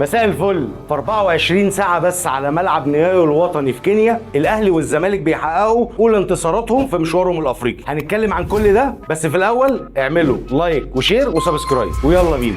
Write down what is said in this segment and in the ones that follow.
مساء الفل. في 24 ساعة بس على ملعب نيايو الوطني في كينيا الأهلي والزمالك بيحققوا أولى انتصاراتهم في مشوارهم الأفريقي. هنتكلم عن كل ده، بس في الأول اعملوا لايك وشير وسبسكرايب ويلا بينا.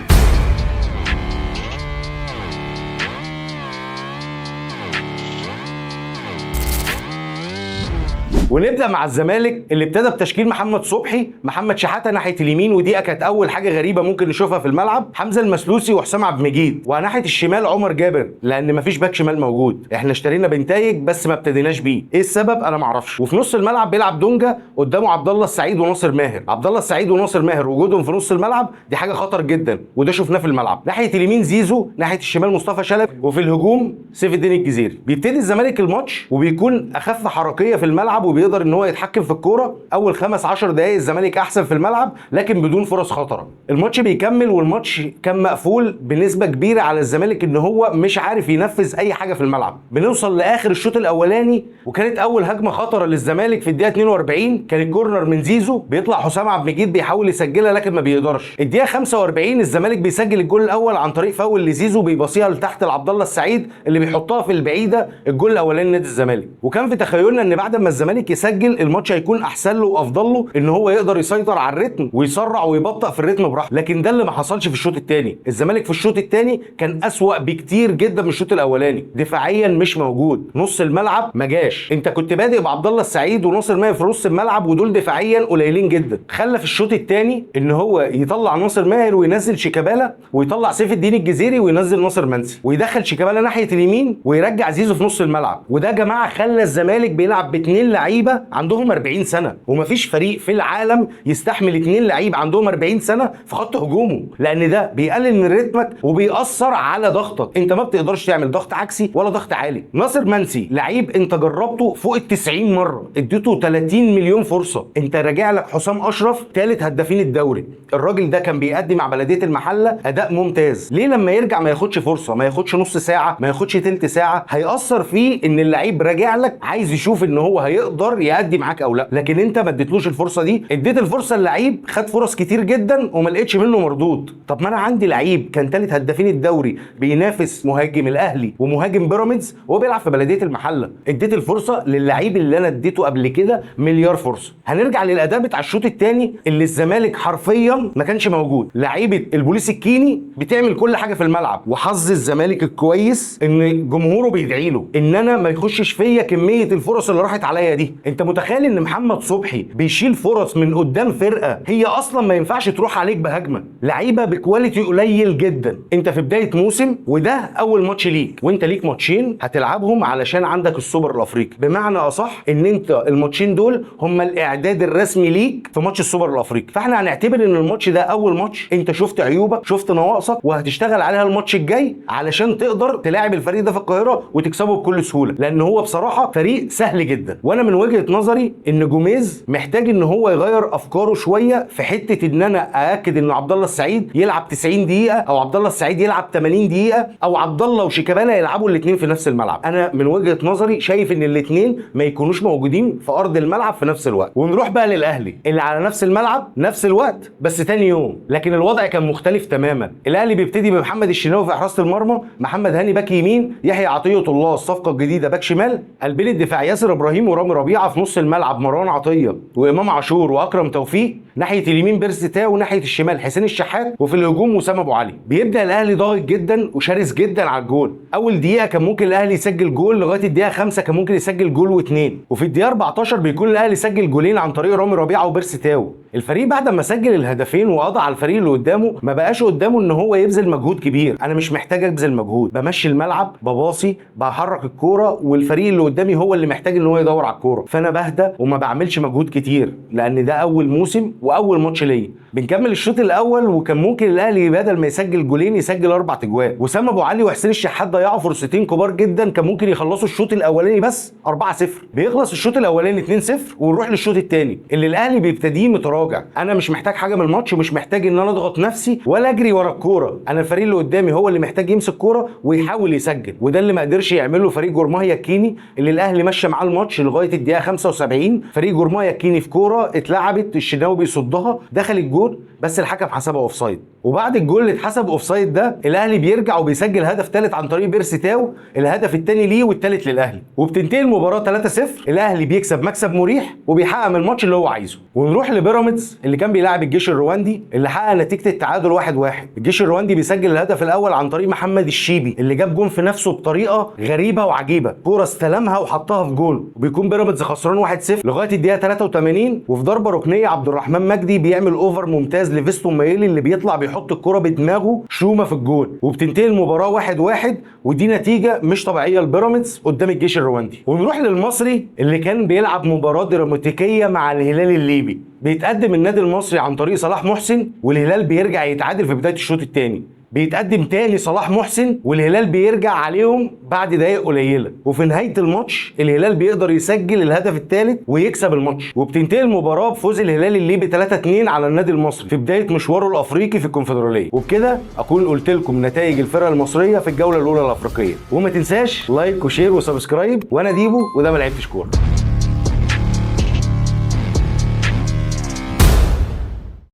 ونبدا مع الزمالك اللي ابتدى بتشكيل محمد صبحي، محمد شحاته ناحيه اليمين، ودي كانت اول حاجه غريبه ممكن نشوفها في الملعب، حمزه المسلوسي وحسام عبد المجيد، وناحيه الشمال عمر جابر لان مفيش باك شمال موجود. احنا اشترينا بنتايج بس ما ابتديناش بيه، ايه السبب انا معرفش. وفي نص الملعب بيلعب دونجا، قدامه عبد الله السعيد وناصر ماهر. عبد الله السعيد وناصر ماهر وجودهم في نص الملعب دي حاجه خطر جدا، وده شفناه في الملعب. ناحيه اليمين زيزو، ناحيه الشمال مصطفى شلبي، وفي الهجوم سيف الدين الجزيري. بيبتدي الزمالك الماتش وبيكون اخف حركيه في الملعب وبيقدر ان هو يتحكم في الكوره. اول 15 دقائق الزمالك احسن في الملعب لكن بدون فرص خطره. الماتش بيكمل والماتش كان مقفول بنسبه كبيره على الزمالك ان هو مش عارف ينفذ اي حاجه في الملعب. بنوصل لاخر الشوط الاولاني وكانت اول هجمه خطره للزمالك في الدقيقه 42، كان الكورنر من زيزو، بيطلع حسام عبد المجيد بيحاول يسجلها لكن ما بيقدرش. الدقيقه 45 الزمالك بيسجل الجول الاول عن طريق فاول لزيزو بيباصيها لتحت لعبد الله السعيد اللي بيحطها في البعيده، الجول الاولاني نادي الزمالك. وكان في تخيلنا ان بعد ما الزمالك يسجل الماتش هيكون احسن له وافضل له ان هو يقدر يسيطر على الريتم ويسرع ويبطئ في الريتم براحته، لكن ده اللي ما حصلش في الشوط الثاني. الزمالك في الشوط الثاني كان اسوأ بكتير جدا من الشوط الاولاني، دفاعيا مش موجود، نص الملعب ما جاش. انت كنت بادئ بعبد الله السعيد وناصر ماهر في نص الملعب ودول دفاعيا قليلين جدا. خلى في الشوط الثاني ان هو يطلع ناصر ماهر وينزل شيكابالا ويطلع سيف الدين الجزيري وينزل ناصر منسي ويدخل شيكابالا ناحيه اليمين ويرجع زيزو في نص الملعب. وده يا جماعه خلى الزمالك بيلعب باثنين لعيبه عندهم 40 سنه، ومفيش فريق في العالم يستحمل 2 لعيب عندهم 40 سنه في خط هجومه، لان ده بيقلل من رتمك وبيأثر على ضغطك. انت ما بتقدرش تعمل ضغط عكسي ولا ضغط عالي. ناصر منسي لعيب انت جربته فوق ال 90 مره، اديته 30 مليون فرصه. انت راجع لك حسام اشرف ثالث هدافين الدوري، الراجل ده كان بيقدم مع بلديه المحله اداء ممتاز. ليه لما يرجع ما ياخدش فرصه، ما ياخدش نص ساعه، ما ياخدش ثلث ساعه؟ هيأثر فيه ان اللعيب راجع لك عايز يشوف ان هو هيقدر يأدي معاك او لا، لكن انت ما اديتلوش الفرصه دي. اديت الفرصه اللعيب خد فرص كتير جدا وما لقيتش منه مردود. طب ما انا عندي لعيب كان ثالث هدافين الدوري بينافس مهاجم الاهلي ومهاجم بيراميدز وهو بيلعب في بلديه المحله. اديت الفرصه للعيب اللي انا اديته قبل كده مليار فرصه. هنرجع للاداء بتاع الشوط الثاني اللي الزمالك حرفيا ما كانش موجود. لعيبه البوليس الكيني بتعمل كل حاجه في الملعب، وحظ الزمالك الكويس ان جمهوره بيدعي له ان انا ما يخشش فيا كميه الفرص اللي راحت عليا دي. انت متخيل ان محمد صبحي بيشيل فرص من قدام فرقه هي اصلا ما ينفعش تروح عليك بهجمه؟ لعيبه بكواليتي قليل جدا. انت في بدايه موسم وده اول ماتش ليك، وانت ليك ماتشين هتلعبهم علشان عندك السوبر الافريقي، بمعنى اصح ان انت الماتشين دول هم الاعداد الرسمي ليك في ماتش السوبر الافريقي. فاحنا هنعتبر ان الماتش ده اول ماتش انت شفت عيوبك، شفت نواقصك، وهتشتغل عليها الماتش الجاي علشان تقدر تلاعب الفريق ده في القاهره وتكسبه بكل سهوله، لان هو بصراحه فريق سهل جدا. وانا من وجهه نظري ان جوميز محتاج ان هو يغير افكاره شويه في حته ان انا ااكد ان عبد الله السعيد يلعب 90 دقيقه او عبد الله السعيد يلعب 80 دقيقه او عبد الله وشيكابالا يلعبوا الاثنين في نفس الملعب. انا من وجهه نظري شايف ان الاثنين ما يكونوش موجودين في ارض الملعب في نفس الوقت. ونروح بقى للاهلي اللي على نفس الملعب نفس الوقت بس تاني يوم، لكن الوضع كان مختلف تماما. الاهلي بيبتدي بمحمد الشناوي في حراسه المرمى، محمد هاني باك يمين، يحيى عطيه الله الصفقه الجديده باك شمال، قلبين الدفاع ياسر ابراهيم ورامي ربيعه، في نص الملعب مروان عطيه وامام عاشور واكرم توفيق، ناحيه اليمين بيرسي تاو وناحيه الشمال حسين الشحات، وفي الهجوم وسام ابو علي. بيبدا الاهلي ضاغط جدا وشرس جدا على الجول. اول دقيقه كان ممكن الاهلي يسجل جول، لغايه الدقيقه 5 كان ممكن يسجل جول واثنين، وفي الدقيقه 14 بيكون الاهلي سجل جولين عن طريق رامي ربيعه وبيرسي تاو. الفريق بعد ما سجل الهدفين وقضى على الفريق اللي قدامه ما بقاش قدامه ان هو يبذل مجهود كبير. انا مش محتاج ابذل مجهود، بمشي الملعب، بباصي، بحرك الكوره، والفريق اللي قدامي هو اللي محتاج ان هو يدور على الكوره، فانا بهدى وما بعملش مجهود كتير لان ده اول موسم واول ماتش ليا. بنكمل الشوط الاول وكان ممكن الاهلي بدل ما يسجل جولين يسجل 4 اجوال. وسام ابو علي وحسين الشحات ضيعوا فرصتين كبار جدا كان ممكن يخلصوا الشوط الاولاني بس 4-0. بيخلص الشوط الاولاني 2-0 ونروح للشوط الثاني اللي الاهلي بيبتديه متراجع. انا مش محتاج حاجه من الماتش، ومش محتاج ان انا اضغط نفسي ولا اجري ورا الكوره. انا الفريق اللي قدامي هو اللي محتاج يمسك كوره ويحاول يسجل، وده اللي ما قدرش يعمله فريق جورماهيا الكيني اللي الاهلي مشى معاه الماتش لغايه الدقيقه 75. فريق جورماهيا الكيني في كوره اتلعبت الشناوي بيصدها دخل الجول بس الحكم حسبها اوفسايد. وبعد الجول اللي اتحسب اوفسايد ده الاهلي بيرجع وبيسجل هدف ثالث عن طريق بيرسي تاو، الهدف الثاني ليه والثالث للاهلي، وبتنتهي المباراه 3-0. الاهلي بيكسب مكسب مريح وبيحقق من الماتش اللي هو عايزه. ونروح لبيراميدز اللي كان بيلاعب الجيش الرواندي اللي حقق نتيجه التعادل 1-1. الجيش الرواندي بيسجل الهدف الاول عن طريق محمد الشيبي اللي جاب جون في نفسه بطريقه غريبه وعجيبه، كوره استلمها وحطها في جول، وبيكون بيراميدز خسران 1-0 لغايه الدقيقه 83. وفي ضربه ركنيه عبد الرحمن مجدي بيعمل اوفر ممتاز لفيستون مايلي اللي بيطلع بيحط الكوره بدماغه شومه في الجول، وبتنتهي المباراه 1-1. ودي نتيجه مش طبيعيه لبيراميدز قدام الجيش الرواندي. ونروح للمصري اللي كان بيلعب مباراه دراماتيكيه مع الهلال الليبي. بيتقدم النادي المصري عن طريق صلاح محسن والهلال بيرجع يتعادل في بدايه الشوط الثاني. بيتقدم تاني صلاح محسن والهلال بيرجع عليهم بعد دقايق قليله، وفي نهايه الماتش الهلال بيقدر يسجل الهدف الثالث ويكسب الماتش، وبتنتهي المباراه بفوز الهلال الليبي 3-2 على النادي المصري في بدايه مشواره الافريقي في الكونفدراليه. وبكده اكون قلت لكم نتائج الفرق المصريه في الجوله الاولى الافريقيه. وما تنساش لايك وشير وسبسكرايب. وانا ديبو وده ما لعبتش كوره.